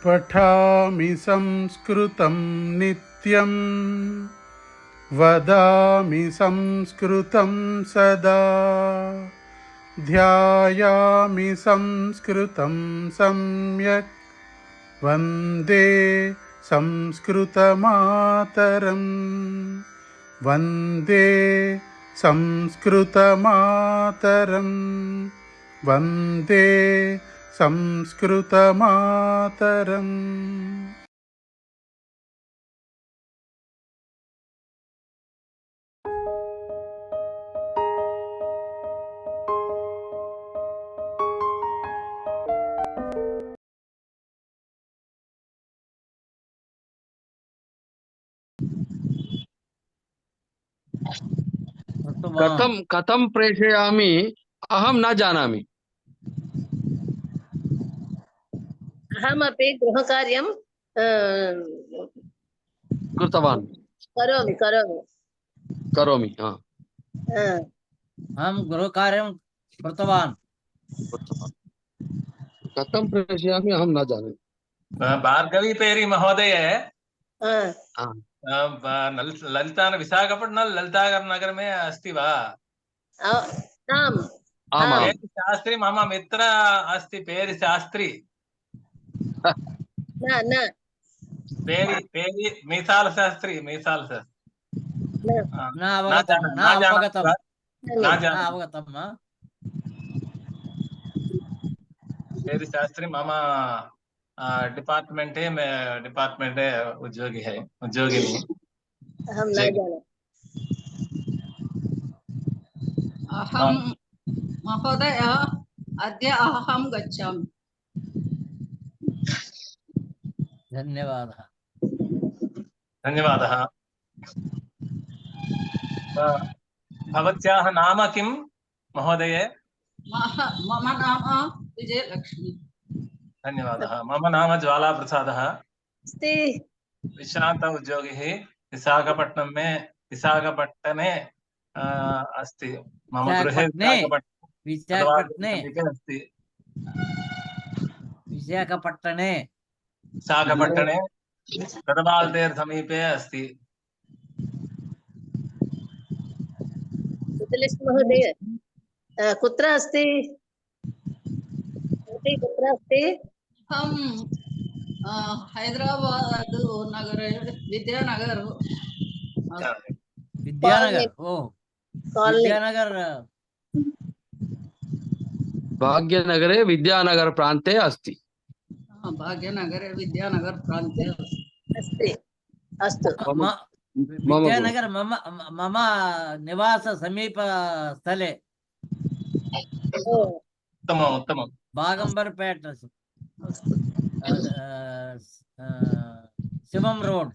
पठामि संस्कृतं नित्यं वदामि संस्कृतं सदा ध्यायामि संस्कृतं सम्यक् वन्दे संस्कृतमातरं वन्दे संस्कृतमातरं वन्दे संस्कृतमातरम्। कथं कथं प्रेषयामि अहं न जानामि। अहमपि गृहकार्यं कृतवान् करोमि अहं गृहकार्यं कृतवान्। कथं प्रेषयामि अहं न जानामि। भार्गवी पेरी महोदय ललिता विशाखापट्टनम ललितागर नगर में अस्ति वा? आम् आमाम्। शास्त्री मम मित्र अस्ति पेरी शास्त्री। न पेरी पेरी मीसाल शास्त्री न अवगतं न अवगतं न अवगतं। पेरी शास्त्री मम डिपार्टमेंट उद्योगी है उद्योगिनी। अहं न जानामि। अहं महोदय अद्य अहं गच्छामि। धन्यवादः। धन्यवादः। भवत्याः नाम किं महोदय? मम नाम विजयलक्ष्मी। धन्यवादः। मम नाम ज्वालाप्रसादः। विश्रांत उद्योगिः विशाखापट्टने अस्ति। मम गृहे विशाखापट्टने गदवाल्तेर् समीपे अस्ति। महोदय कुत्र अस्ति? कुत्र अस्ति? अहं हैदराबाद नगरे विद्यानगर। भाग्यनगरे विद्यानगर प्रान्ते अस्ति। भाग्यनगरे विद्यानगर प्रान्ते अस्ति। अस्तु। विद्यानगर मम निवास समीप स्थले। उत्तमम्। बागंबरपेट शिवम रोड।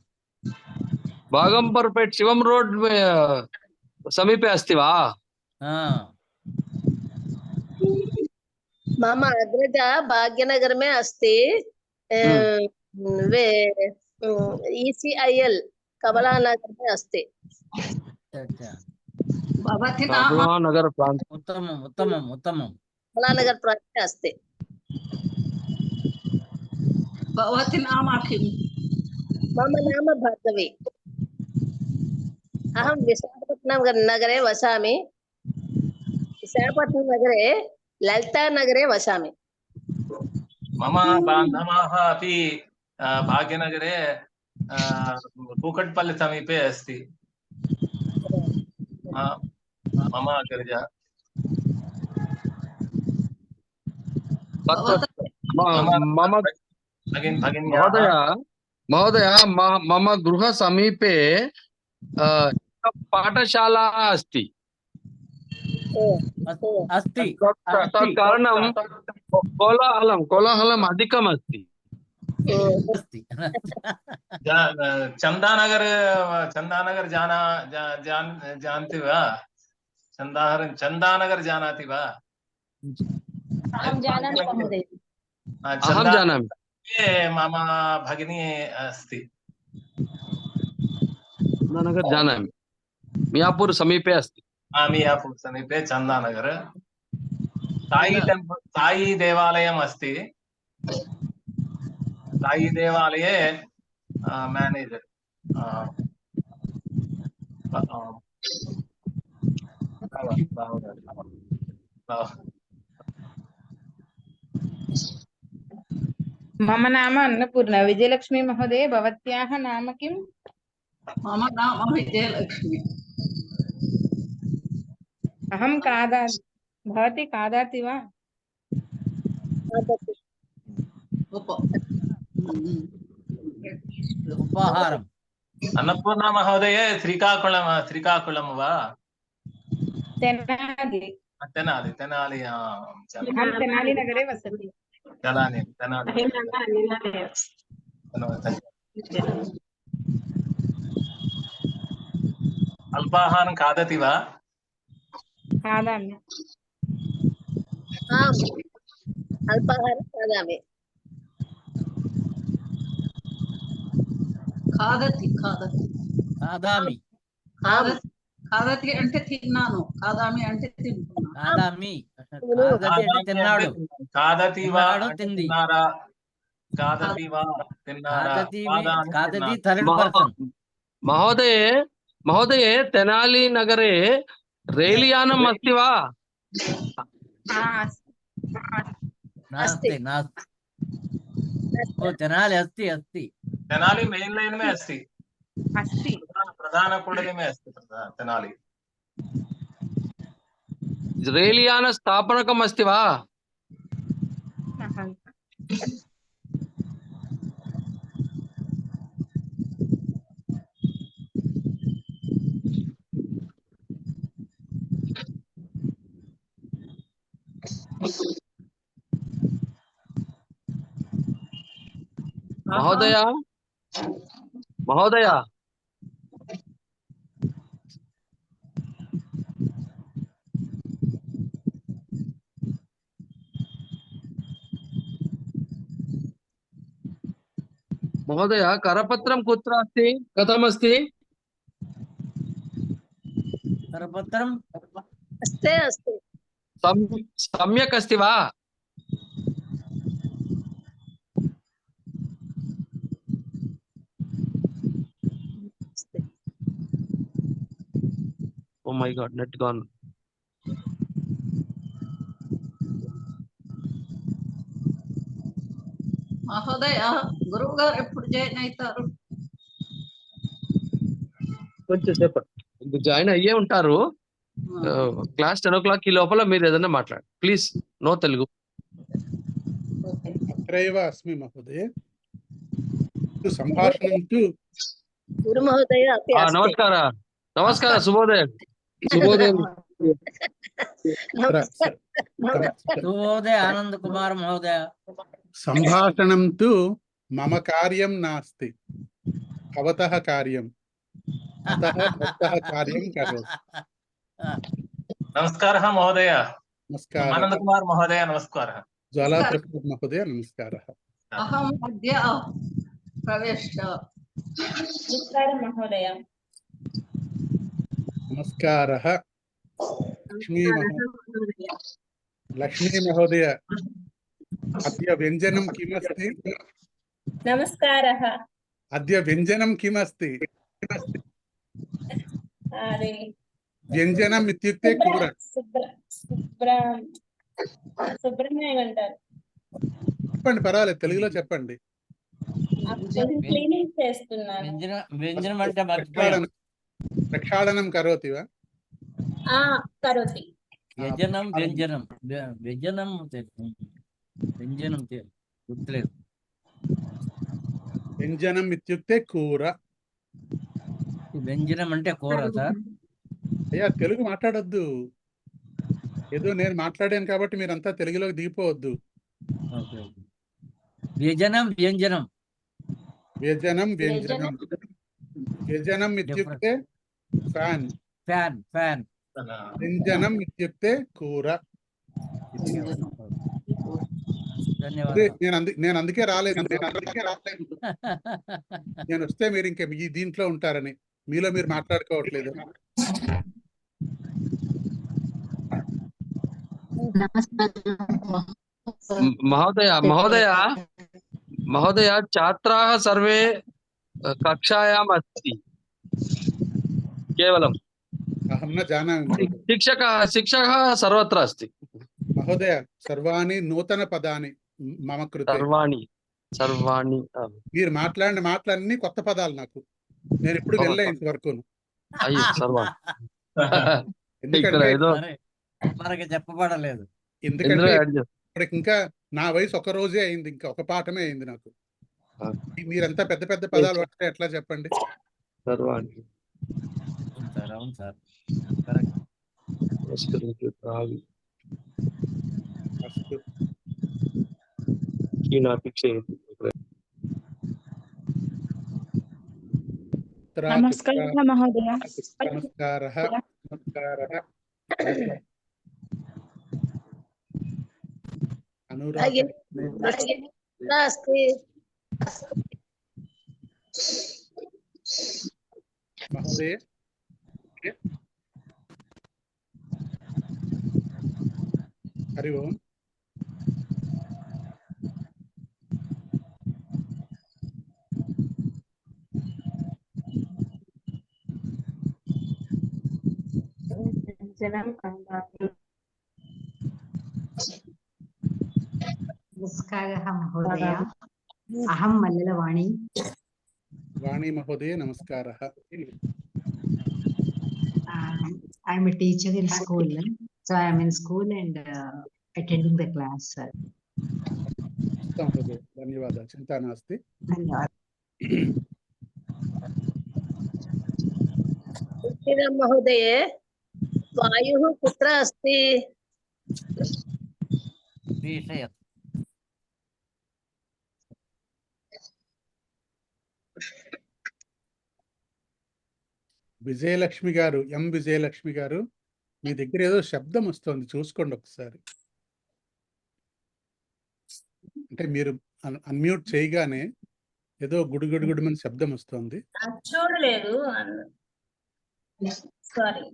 बागंबरपेट शिवम रोड में समीपे अस्ति वा? मम अग्रजा भाग्यनगर में अस्ति। ECIL कमलानगर में अस्ति। कमलानगर प्रान्त। उत्तमम्। कमलानगर प्रान्ते अस्ति। भवती नाम किं? मम नाम भार्गवी। अहं विशाखापट्टनम नगरे वसामि। विशाखापट्टनम नगरे ललिता नगरे वसामि। मम बान्धवाः अपि भाग्यनगरे कूकटपल्ली समीपे अस्ति। मम अग्रजा महोदय मम गृह समीपे पाठशाला अस्ति। तत्कारणं कोलाहलम् अधिकम् अस्ति। चंदानगर जानति वा? चंदानगर जानाति वा? अहं जानामि महोदय। अहं जानामि। मम भगिनी अस्ति। चंदानगर जानामि। मियापुर समीपे अस्ति। मियापुर समीपे चंदानगर। साई देवालयम् अस्ति। సాయి దేవాలయే మేనేజర్. मम नाम अन्नपूर्णा विजयलक्ष्मी महोदय भवत्याः नाम किम्? मम नाम विजयलक्ष्मी। अहं खादामि भवती खादति वा? खादति। ఉపాహారం. అన్నపూర్ణ మహోదయ శ్రీకాకుళం వా? तेनाली తెనాలి. अहं तेनाली नगरे वसति। తెనాలి. అల్పాహారం ఖాదతి వా? खादामि। आम् अल्पाहारं खादामि। खादति కాదామి. आम् खादति అంటే తిన్నాను, కాదామి అంటే తింటున్నా. కాదామి. కాదతి అంటే తిన్నాడు. ఖాదతి వా తిన్నాడు, అంటే తింది. తిన్నారా? ఖాదతి వా తిన్నారా? కాదతి థర్డ్ పర్సన్. महोदये तेनाली नगरे रेलयानम् अस्ति वा? नास्ति. ओ तेनाली अस्ति. తెనాలి మెయిన్ లైన్ మే అస్తి. अस्ति ప్రధాన కూడలి మే అస్తి తెనాలి. रेलयान स्थापनकम् अस्ति वा? महोदय करपत्रं कुत्र अस्ति? कथमस्ति? करपत्रं अस्ति सम्यक् अस्ति वा? Oh my God, net gone. మహోదయ, గురువు గారు ఎప్పుడు జాయిన్ అవుతారు? కొంచెం సేపటి జాయిన్ అయ్యే ఉంటారు. క్లాస్ 10 o'clock ఈ లోపల మీరు ఏదైనా మాట్లాడండి ప్లీజ్. నో తెలుగు. अत्रैव अस्मि महोदय। सम्भाषणं तु गुरुमहोदय अपि अस्ति। नमस्कार शुभोदय. शुभोदय आनंद कुमार महोदय। सम्भाषणं तु मम कार्यं नास्ति, भवतः कार्यम्। अतः भवतः कार्यं करोतु। नमस्कारः महोदय. नमस्कारः। आनंद कुमार महोदय नमस्कारः. ज्वाला प्रसाद महोदय नमस्कारः। अहम् अद्य प्रवेश। नमस्कारः महोदय। नमस्कारः। लक्ष्मी महोदय अद्य व्यञ्जनं किमस्ति? नमस्कारः। अद्य व्यञ्जनं किमस्ति? अरे व्यञ्जनम् इत्युक्ते కూర। సుబ్రహ్మణ్యం అంటారు. చెప్పండి, పర్వాలేదు, తెలుగులో చెప్పండి. క్లీనింగ్ చేస్తున్నాను. व्यंजनम అంటే మర్చిపోయాం. ప్రక్షాళనం కరోతి వా? కరోతి. వ్యంజనం వ్యంజనం గుర్తులేదు. వ్యञ्जనం ఇత్యుక్తే కూర. వ్యంజనం అంటే కూర సార్. అయ్యా, తెలుగు మాట్లాడొద్దు. ఏదో నేను మాట్లాడాను కాబట్టి మీరంతా తెలుగులోకి దిగిపోవద్దు. వ్యజనం వ్యంజనం. వ్యజనం వ్యంజనం. వ్యజనం ఇత్యుక్తే ఫ్యాన్. ఫ్యాన్. వ్యంజనం ఇత్యుక్తే కూర. ధన్యవాదాలు. నేను అందుకే రాలేదు. నేను వస్తే మీరు ఇంకా ఈ దీంట్లో ఉంటారని, మీలో మీరు మాట్లాడుకోవట్లేదు. మహోదయ महोदय छात्राः सर्वे कक्षायाम् अस्ति केवलम् अहं न जानामि महोदय। शिक्षकः सर्वत्र अस्ति। महोदय सर्वाणि नूतनपदानि मम कृते। सर्वाणि మీరు మాట్లాడిన మాటలన్నీ కొత్త పదాలు నాకు. నేను ఎప్పుడు వెళ్ళే ఇంతవరకు. అయ్యో సర్వాణి ఎందుకంటే మనకి చెప్పబడలేదు. ఎందుకంటే ఇప్పటికి ఇంకా నా వయసు ఒక రోజే అయింది, ఇంకా ఒక పాఠమే అయింది నాకు. మీరంతా పెద్ద పెద్ద పదాలు పడితే ఎట్లా చెప్పండి? సర్వాణి అవును సార్, కరెక్ట్. నమస్కారం మహోదయ. నమస్కారః. అనురాధ अस्ति महोदय, हरि ओम। नमस्कारः महोदय, अहं मल्लवाणी। वाणी महोदय नमस्कारः। I am a teacher in school, so I am in school and attending the class, sir. महोदय धन्यवादः, चिंता नास्ति। धन्यवादः महोदय। वायुः कुत्र अस्ति? విజయలక్ష్మి గారు, ఎం విజయలక్ష్మి గారు, మీ దగ్గర ఏదో శబ్దం వస్తుంది, చూసుకోండి ఒకసారి. అంటే మీరు అన్మ్యూట్ చేయగానే ఏదో గుడుగుడుగుడుమని శబ్దం వస్తుంది. చూడలేదు, సారీ.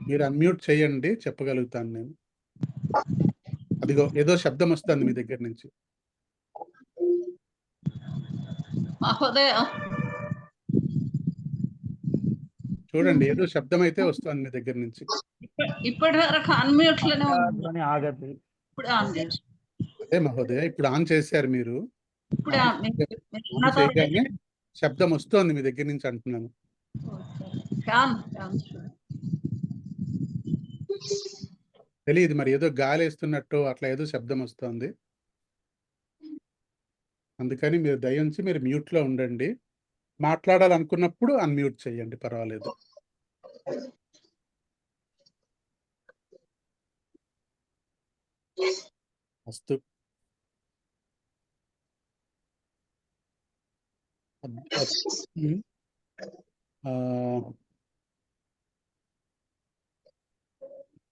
మీరు అన్మ్యూట్ చేయండి, చెప్పగలుగుతాను నేను. అదిగో ఏదో శబ్దం వస్తుంది మీ దగ్గర నుంచి. మహోదయ చూడండి, ఏదో శబ్దం అయితే వస్తుంది మీ దగ్గర నుంచి. ఇప్పటి వరకు అన్మ్యూట్ లోనే ఉంది. ఇప్పుడు ఆన్ చేసి. అదే మహోదయ, ఇప్పుడు ఆన్ చేశారు మీరు. ఇప్పుడు ఆన్ చేయగానే శబ్దం వస్తుంది మీ దగ్గర నుంచి అంటున్నాను. తెలియదు మరి, ఏదో గాలి వేస్తున్నట్టు అట్లా ఏదో శబ్దం వస్తుంది. అందుకని మీరు దయించి మీరు మ్యూట్ లో ఉండండి. మాట్లాడాలనుకున్నప్పుడు అన్మ్యూట్ చేయండి, పర్వాలేదు. అస్తు.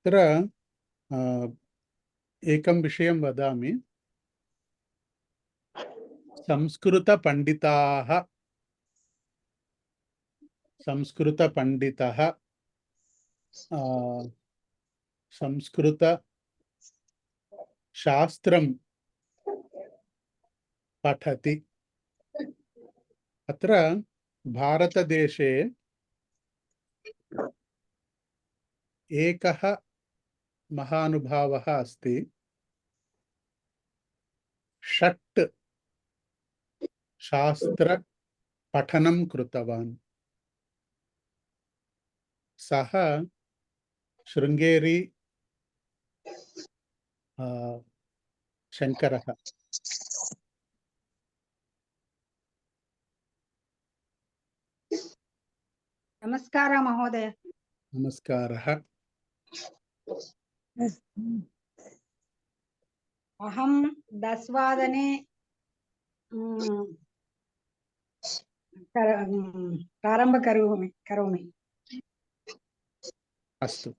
तत्र एकं विषयं वदामि। संस्कृतपण्डितः संस्कृतशास्त्रं पठति। अत्र भारतदेशे एकः महानुभावः अस्ति, 6 शास्त्र पठनं कृतवान्। सः शृङ्गेरी शङ्करः। नमस्कारः महोदय। नमस्कारः। अहं 10 वादने प्रारम्भ करोमि। अस्तु।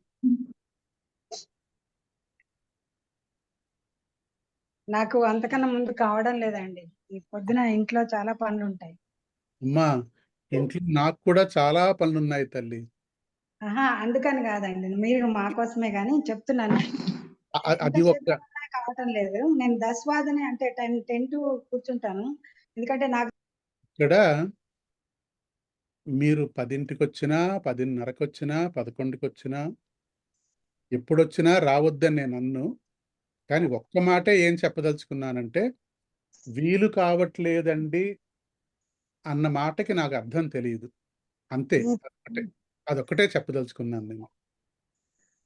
నాకు అంతకన్నా ముందు కావడం లేదండి. ఈ పొద్దున ఇంట్లో చాలా పనులు ఉంటాయి. అమ్మా, ఇంట్లో నాకు కూడా చాలా పనులు ఉన్నాయి తల్లి. అందుకని కాదండి, మీరు మా కోసమే కానీ చెప్తున్నాను. అది ఒక ఎంతసేపు కావటం లేదు. నేను 10 వాదనే అంటే 10 టు కూర్చుంటాను. ఎందుకంటే నాకు ఇక్కడ మీరు 10ంటికి వచ్చినా, 10:30కి వచ్చినా, 11కి వచ్చినా, ఎప్పుడొచ్చినా రావద్దని నేను అన్ను. కానీ ఒక్క మాటే ఏం చెప్పదలుచుకున్నానంటే, వీలు కావట్లేదండి అన్న మాటకి నాకు అర్థం తెలీదు. అంతే. అదొక్కటే చెప్పదలుచుకున్నాను నేను.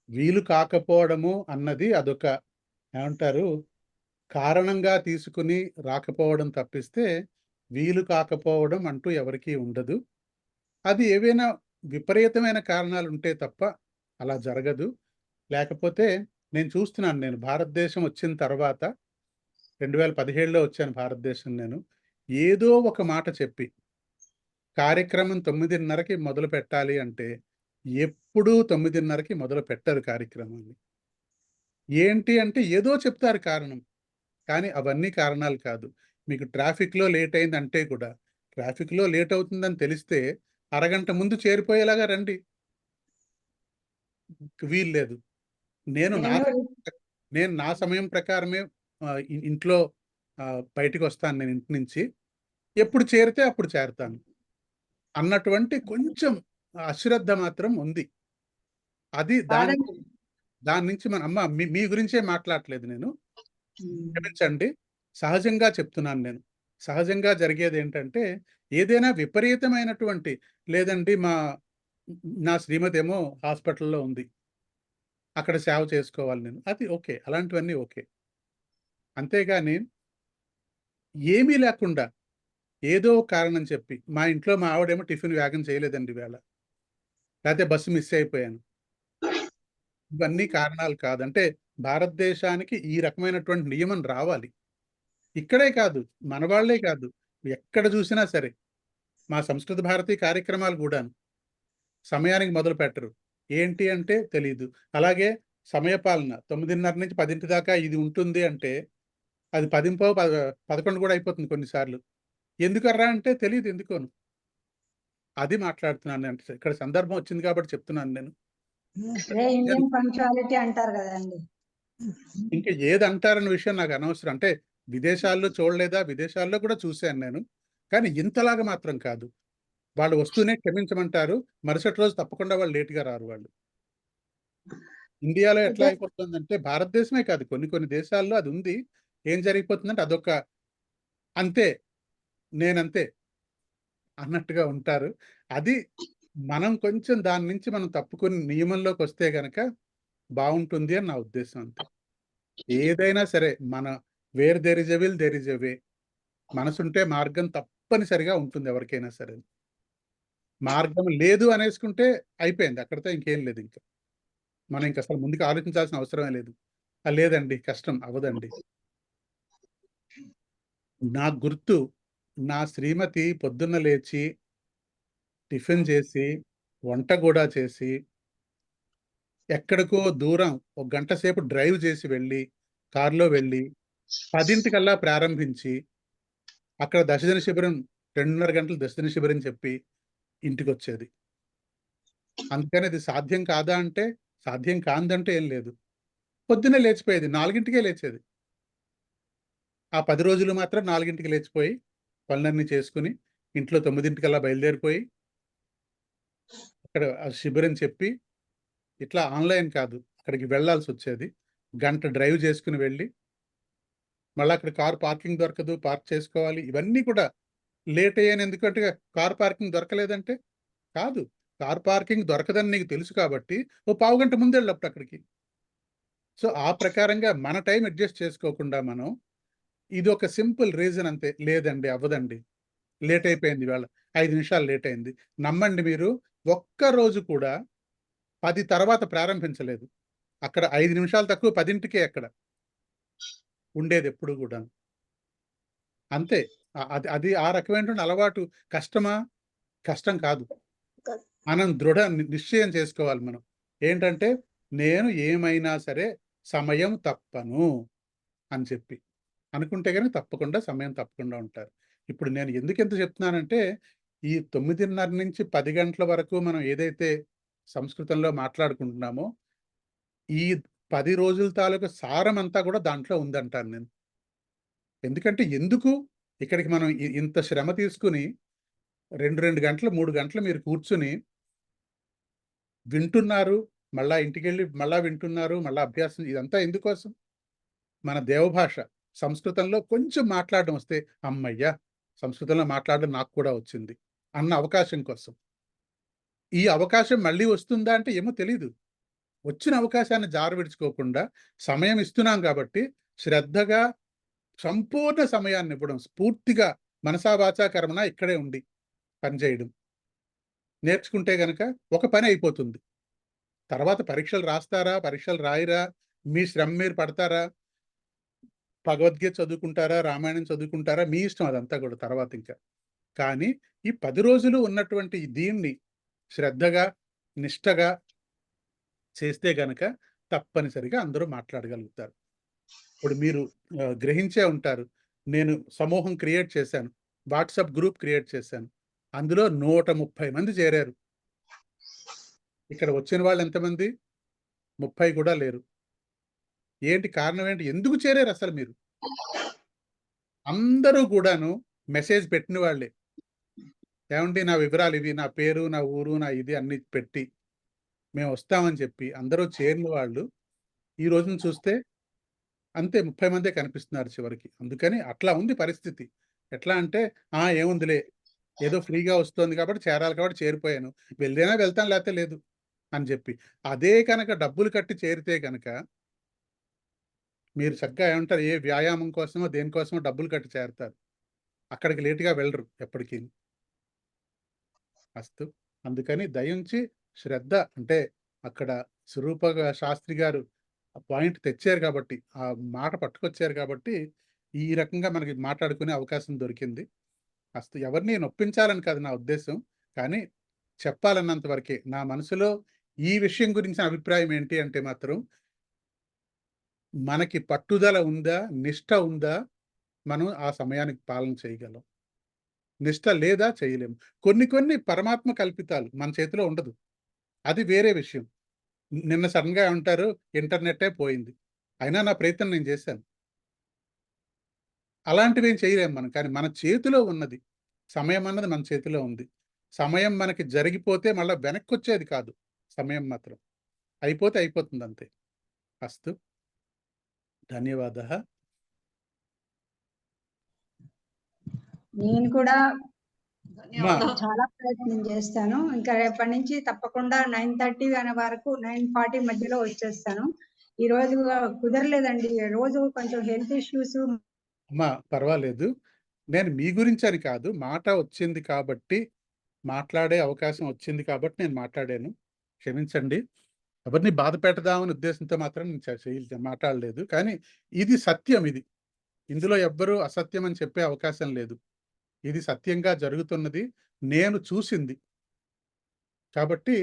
వీలు కాకపోవడము అన్నది అదొక ఏమంటారు, కారణంగా తీసుకుని రాకపోవడం తప్పిస్తే, వీలు కాకపోవడం అంటూ ఎవరికీ ఉండదు. అది ఏవైనా విపరీతమైన కారణాలుంటే తప్ప అలా జరగదు. లేకపోతే నేను చూస్తున్నాను, నేను భారతదేశం వచ్చిన తర్వాత 2017లో వచ్చాను భారతదేశం నేను. ఏదో ఒక మాట చెప్పి కార్యక్రమం 9:30కి మొదలు పెట్టాలి అంటే, ఎప్పుడూ 9:30కి మొదలు పెట్టరు కార్యక్రమాన్ని. ఏంటి అంటే ఏదో చెప్తారు కారణం. కానీ అవన్నీ కారణాలు కాదు. మీకు ట్రాఫిక్‌లో లేట్ అయిందంటే కూడా, ట్రాఫిక్‌లో లేట్ అవుతుందని తెలిస్తే అరగంట ముందు చేరిపోయేలాగా రండి. వీల్లేదు. నేను నా సమయం ప్రకారమే ఇంట్లో బయటికొస్తాను నేను ఇంటి నుంచి. ఎప్పుడు చేరితే అప్పుడు చేరతాను. అన్నటువంటి కొంచెం అశ్రద్ధ మాత్రం ఉంది. అది దాని నుంచి అమ్మ మీ గురించే మాట్లాడట్లేదు నేను. క్షమించండి. సహజంగా చెప్తున్నాను నేను. సహజంగా జరిగేదేంటంటే, ఏదైనా విపరీతమైనటువంటి లేదండి నా శ్రీమతేమో హాస్పిటల్‌లో ఉంది. అక్కడ సేవ చేసుకోవాలి నేను. అది ఓకే. అలాంటివన్నీ ఓకే. అంతేగాని ఏమీ లేకుండా ఏదో కారణం చెప్పి, మా ఇంట్లో మా ఆవిడేమో టిఫిన్ వేగం చేయలేదండి ఇవాళ. లేతే బస్సు మిస్ అయిపోయాను. ఇవన్నీ కారణాలు కాదు. అంటే భారతదేశానికి ఈ రకమైనటువంటి నియమం రావాలి. ఇక్కడే కాదు, మన వాళ్ళే కాదు, ఎక్కడ చూసినా సరే. మా సంస్కృత భారతి కార్యక్రమాలు గూడాను. సమయానికి మొదలుపెట్టరు. ఏంటి అంటే తెలీదు. అలాగే సమయపాలన 9:30 నుంచి 10 దాకా ఇది ఉంటుంది అంటే, అది 10:11 కూడా అయిపోతుంది కొన్నిసార్లు. ఎందుకర్రా అంటే తెలీదు ఎందుకోను. అది మాట్లాడుతున్నాను నేను. ఇక్కడ సందర్భం వచ్చింది కాబట్టి చెప్తున్నాను నేను. ఇండియన్ పంక్చువాలిటీ అంటారు కదండి. ఇంకా ఏదంటారన్న విషయం నాకు అనవసరం. అంటే విదేశాల్లో చూడలేదా? విదేశాల్లో కూడా చూశాను నేను. కానీ ఇంతలాగా మాత్రం కాదు. వాళ్ళు వస్తూనే క్షమించమంటారు. మరుసటి రోజు తప్పకుండా వాళ్ళు లేట్‌గా రారు వాళ్ళు. ఇండియాలో ఎట్లా అయిపోతుందంటే, భారతదేశమే కాదు కొన్ని దేశాల్లో అది ఉంది. ఏం జరిగిపోతుందంటే అదొక అంతే, నేనంతే అన్నట్టుగా ఉంటారు. అది మనం కొంచెం దాని నుంచి మనం తప్పుకొని నియమంలోకి వస్తే గనక బావుంటుంది అని నా ఉద్దేశం అంతే. ఏదైనా సరే where there is a will there is a way. మనసుంటే మార్గం తప్పనిసరిగా ఉంటుంది ఎవరికైనా సరే. మార్గం లేదు అనేసుకుంటే అయిపోయింది. అక్కడితో ఇంకేం లేదు ఇంకా. మనం ఇంక అసలు ముందుకు ఆలోచించాల్సిన అవసరమే లేదు. లేదండి కష్టం అవ్వదండి. నాకు గుర్తు, నా శ్రీమతి పొద్దున్న లేచి, టిఫిన్ చేసి, వంట గూడా చేసి, ఎక్కడికో దూరం ఒక గంట సేపు డ్రైవ్ చేసి వెళ్ళి, కారులో వెళ్ళి, 10:00కల్లా ప్రారంభించి, అక్కడ దశదిన శిబిరం 2:30 గంటలు దశదిన శిబిరం చెప్పి ఇంటికొచ్చేది. అందుకని అది సాధ్యం కాదా అంటే, సాధ్యం కానిదంటే ఏం లేదు. పొద్దున్నే లేచిపోయేది. 4:00కే లేచేది. ఆ 10 రోజులు మాత్రం 4:00కి లేచిపోయి, పనులన్నీ చేసుకొని, ఇంట్లో 9:00కల్లా బయలుదేరిపోయి, అక్కడ శిబిరం చెప్పి, ఇట్లా ఆన్‌లైన్ కాదు. అక్కడికి వెళ్ళాల్సొచ్చేది. గంట డ్రైవ్ చేసుకొని వెళ్ళి, మళ్ళా అక్కడ కారు పార్కింగ్ దొరకదు. పార్క్ చేసుకోవాలి. ఇవన్నీ కూడా లేట్ అయ్యాను ఎందుకంటే కారు పార్కింగ్ దొరకలేదంటే? కాదు. కారు పార్కింగ్ దొరకదని నీకు తెలుసు కాబట్టి, ఓ పావుగంట ముందెళ్ళప్పుడు అక్కడికి. సో, ఆ ప్రకారంగా మన టైం అడ్జస్ట్ చేసుకోకుండా మనం, ఇదొక సింపుల్ రీజన్ అంతే. లేదండి అవ్వదండి. లేట్ అయిపోయింది ఇవాళ. 5 నిమిషాలు లేట్ అయింది. నమ్మండి మీరు, ఒక్కరోజు కూడా 10 తర్వాత ప్రారంభించలేదు. అక్కడ 5 నిమిషాలు తక్కువ 10కే అక్కడ ఉండేదెప్పుడు గూడాను. అంతే. అది ఆ రకమైనటువంటి అలవాటు కష్టమా? కష్టం కాదు. మనం దృఢ నిశ్చయం చేసుకోవాలి మనం. ఏంటంటే, నేను ఏమైనా సరే సమయం తప్పను అని చెప్పి. అనుకుంటే గనక తప్పకుండా సమయం తప్పకుండా ఉంటారు. ఇప్పుడు నేను ఎందుకింత చెప్తున్నానంటే, ఈ 9:30 నుంచి 10 గంటల వరకు మనం ఏదైతే సంస్కృతంలో మాట్లాడుకుంటున్నామో ఈ 10 రోజుల తాలూకు సారం అంతా కూడా దాంట్లో ఉందంటాను నేను. ఎందుకంటే ఎందుకు ఇక్కడికి మనం ఇంత శ్రమ తీసుకుని 2 గంటలు 3 గంటలు మీరు కూర్చుని వింటున్నారు, మళ్ళా ఇంటికెళ్ళి మళ్ళా వింటున్నారు, మళ్ళా అభ్యాసం, ఇదంతా ఎందుకోసం? మన దేవభాష సంస్కృతంలో కొంచెం మాట్లాడడం వస్తే అమ్మయ్యా సంస్కృతంలో మాట్లాడడం నాకు కూడా వచ్చింది అన్న అవకాశం కోసం. ఈ అవకాశం మళ్ళీ వస్తుందా అంటే ఏమో తెలీదు. వచ్చిన అవకాశాన్ని జారవిడుచుకోకుండా సమయం ఇస్తున్నాం కాబట్టి శ్రద్ధగా సంపూర్ణ సమయాన్ని ఇవ్వడం, స్ఫూర్తిగా మనసా వాచా కర్మణ ఇక్కడే ఉండి పనిచేయడం నేర్చుకుంటే గనక ఒక పని అయిపోతుంది. తర్వాత పరీక్షలు రాస్తారా, పరీక్షలు రాయిరా, మీ శ్రమ మీరు పడతారా, భగవద్గీత చదువుకుంటారా, రామాయణం చదువుకుంటారా, మీ ఇష్టం అదంతా కూడా తర్వాత ఇంకా. కానీ ఈ 10 రోజులు ఉన్నటువంటి దీన్ని శ్రద్ధగా నిష్టగా చేస్తే గనక తప్పనిసరిగా అందరూ మాట్లాడగలుగుతారు. ఇప్పుడు మీరు గ్రహించే ఉంటారు, నేను సమూహం క్రియేట్ చేశాను, వాట్సాప్ గ్రూప్ క్రియేట్ చేశాను, అందులో 130 మంది చేరారు. ఇక్కడ వచ్చిన వాళ్ళు ఎంతమంది? 30 కూడా లేరు. ఏంటి కారణం ఏంటి? ఎందుకు చేరారు అసలు మీరు? అందరూ కూడాను మెసేజ్ పెట్టిన వాళ్ళే. ఏమండి నా వివరాలు ఇవి, నా పేరు, నా ఊరు, నా ఇది అన్ని పెట్టి మేము వస్తామని చెప్పి అందరూ చేరిన వాళ్ళు ఈ రోజున చూస్తే అంతే 30 మందే కనిపిస్తున్నారు చివరికి. అందుకని అట్లా ఉంది పరిస్థితి. ఎట్లా అంటే ఏముందిలే, ఏదో ఫ్రీగా వస్తుంది కాబట్టి చేరాలి కాబట్టి చేరిపోయాను, వెళ్ళేనా వెళ్తాను లేకపోతే లేదు అని చెప్పి. అదే కనుక డబ్బులు కట్టి చేరితే కనుక మీరు చక్కగా ఏమంటారు, ఏ వ్యాయామం కోసమో దేనికోసమో డబ్బులు కట్టి చేరతారు, అక్కడికి లేటుగా వెళ్ళరు ఎప్పటికీ. అస్తు. అందుకని దయించి శ్రద్ధ అంటే అక్కడ స్వరూప శాస్త్రి గారు ఆ పాయింట్ తెచ్చారు కాబట్టి, ఆ మాట పట్టుకొచ్చారు కాబట్టి ఈ రకంగా మనకి మాట్లాడుకునే అవకాశం దొరికింది. అస్తు. ఎవరిని నొప్పించాలని కాదు నా ఉద్దేశం, కానీ చెప్పాలన్నంత వరకే. నా మనసులో ఈ విషయం గురించిన అభిప్రాయం ఏంటి అంటే మాత్రం, మనకి పట్టుదల ఉందా, నిష్ట ఉందా, మనం ఆ సమయానికి పాలన చేయగలం. నిష్ట లేదా చేయలేము. కొన్ని పరమాత్మ కల్పితాలు మన చేతిలో ఉండదు, అది వేరే విషయం. నిన్న సడన్గా ఏమంటారు, ఇంటర్నెట్టే పోయింది, అయినా నా ప్రయత్నం నేను చేశాను. అలాంటివి ఏం చేయలేము మనం. కానీ మన చేతిలో ఉన్నది, సమయం అన్నది మన చేతిలో ఉంది. సమయం మనకి జరిగిపోతే మళ్ళీ వెనక్కి వచ్చేది కాదు, సమయం మాత్రం అయిపోతే అయిపోతుంది అంతే. అస్తు. ధన్యవాదः. నేను కూడా ధన్యవాదాలు. చాలా ప్రయత్నం చేస్తాను. ఇంకా రేపటి నుంచి తప్పకుండా 9:30 అనే వరకు 9:40 మధ్యలో వచ్చేస్తాను. ఈ రోజు కుదరలేదండి, రోజు కొంచెం హెల్త్ ఇష్యూస్. అమ్మా పర్వాలేదు, నేను మీ గురించి అని కాదు, మాట వచ్చింది కాబట్టి, మాట్లాడే అవకాశం వచ్చింది కాబట్టి నేను మాట్లాడాను, క్షమించండి. ఎవరిని బాధ పెట్టదామని ఉద్దేశంతో మాత్రం నేను మాట్లాడలేదు. కానీ ఇది సత్యం, ఇది ఇందులో ఎవ్వరూ అసత్యం అని చెప్పే అవకాశం లేదు. ఇది సత్యంగా జరుగుతున్నది, నేను చూసింది కాబట్టి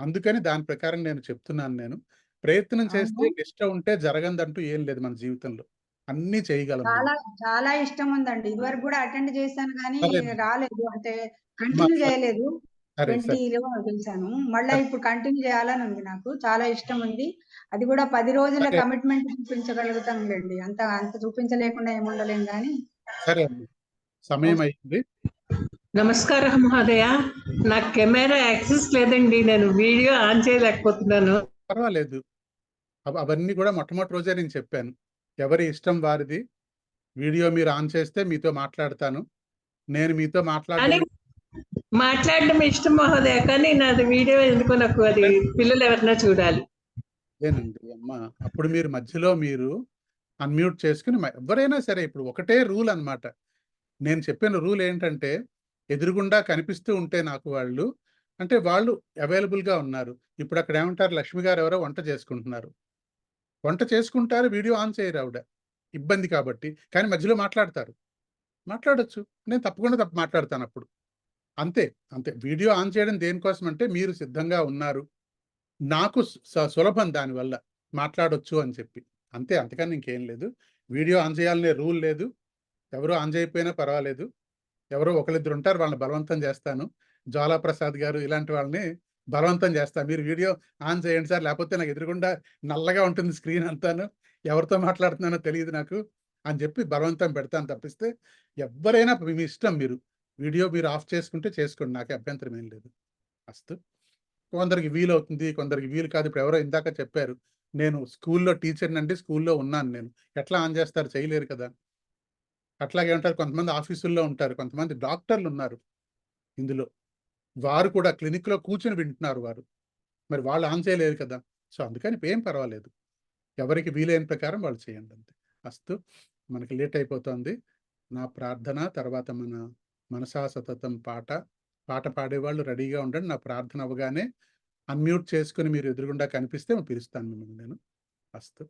అందుకని దాని ప్రకారం నేను చెప్తున్నాను. నేను ప్రయత్నం చేస్తే నిష్ట ఉంటే జరగందంటూ ఏం లేదు మన జీవితంలో, అన్ని చేయగలం. చాలా చాలా ఇష్టం ఉందండి. ఇదివరకు కూడా అటెండ్ చేశాను కానీ సరే. రాలేదు, అంటే కంటిన్యూ చేయలేదు. సరే 20లో చేశాను, మళ్ళీ ఇప్పుడు కంటిన్యూ చేయాలని ఉంది. నాకు చాలా ఇష్టం ఉంది. అది కూడా 10 రోజుల సరే. కమిట్మెంట్ చూపించగలుగుతాంలేండి. అంత అంత చూపించలేకుండా ఏముండలేం కానీ. సరే అండి, సమయం అయింది. నమస్కారం మహోదయ, నాకు కెమెరా యాక్సెస్ లేదండి, నేను వీడియో ఆన్ చేయలేకపోతున్నాను. పర్వాలేదు, అవన్నీ కూడా మొట్టమొదటి రోజే నేను చెప్పాను, ఎవరి ఇష్టం వారిది. వీడియో మీరు ఆన్ చేస్తే మీతో మాట్లాడతాను, నేను మీతో మాట్లాడడం ఇష్టం మహోదయ, కానీ నాది వీడియో ఎందుకో నాకు అది పిల్లలు ఎవరైనా చూడాలి. అదేనండి అమ్మ. అప్పుడు మీరు మధ్యలో మీరు అన్మ్యూట్ చేసుకుని ఎవరైనా సరే, ఇప్పుడు ఒకటే రూల్ అన్నమాట. నేను చెప్పిన రూల్ ఏంటంటే, ఎదురుగుండా కనిపిస్తూ ఉంటే నాకు వాళ్ళు అంటే వాళ్ళు అవైలబుల్గా ఉన్నారు. ఇప్పుడు అక్కడ ఏమంటారు, లక్ష్మి గారు ఎవరో వంట చేసుకుంటున్నారు, వంట చేసుకుంటారు, వీడియో ఆన్ చేయరు ఆవిడ, ఇబ్బంది కాబట్టి. కానీ మధ్యలో మాట్లాడొచ్చు, నేను తప్పకుండా మాట్లాడతాను అప్పుడు. అంతే అంతే. వీడియో ఆన్ చేయడం దేనికోసం అంటే, మీరు సిద్ధంగా ఉన్నారు, నాకు సులభం దానివల్ల మాట్లాడొచ్చు అని చెప్పి, అంతే. అంతకని ఇంకేం లేదు. వీడియో ఆన్ చేయాలనే రూల్ లేదు. ఎవరో ఆన్ చేయకపోయినా పర్వాలేదు, ఎవరో ఒకరిద్దరు ఉంటారు, వాళ్ళని బలవంతం చేస్తాను. జ్వాలా ప్రసాద్ గారు ఇలాంటి వాళ్ళని బలవంతం చేస్తా. మీరు వీడియో ఆన్ చేయండి సార్, లేకపోతే నాకు ఎదురుగుండా నల్లగా ఉంటుంది స్క్రీన్ అంతాను. ఎవరితో మాట్లాడుతున్నానో తెలియదు నాకు అని చెప్పి బలవంతం పెడతాను తప్పిస్తే, ఎవ్వరైనా మీ ఇష్టం. వీడియో మీరు ఆఫ్ చేసుకుంటే చేసుకోండి. నాకే అభ్యంతరం ఏం లేదు. అస్తు. కొందరికి వీలవుతుంది, కొందరికి వీలు కాదు. ఇప్పుడు ఎవరో ఇందాక చెప్పారు, నేను స్కూల్లో టీచర్‌నండి, స్కూల్లో ఉన్నాను నేను. ఎట్లా ఆన్ చేస్తారు? చేయలేరు కదా! అట్లాగే ఉంటారు. కొంతమంది ఆఫీసుల్లో ఉంటారు. కొంతమంది డాక్టర్లున్నారు ఇందులో. వారు కూడా క్లినిక్‌లో కూర్చొని వింటున్నారు వారు. మరి వాళ్ళు ఆన్ చేయలేరు కదా! సో, అందుకని ఏం పర్వాలేదు. ఎవరికి వీలైన ప్రకారం వాళ్ళు చేయండి అంతే. అస్తు. మనకి లేట్ అయిపోతోంది. నా ప్రార్థన తర్వాత మన మనసా సతతం పాట పాడేవాళ్ళు రెడీగా ఉండండి. నా ప్రార్థన అవ్వగానే అన్‌మ్యూట్ చేసుకొని మీరు ఎదురుగుండా కనిపిస్తే పిలుస్తాను మిమ్మల్ని నేను. అస్తు.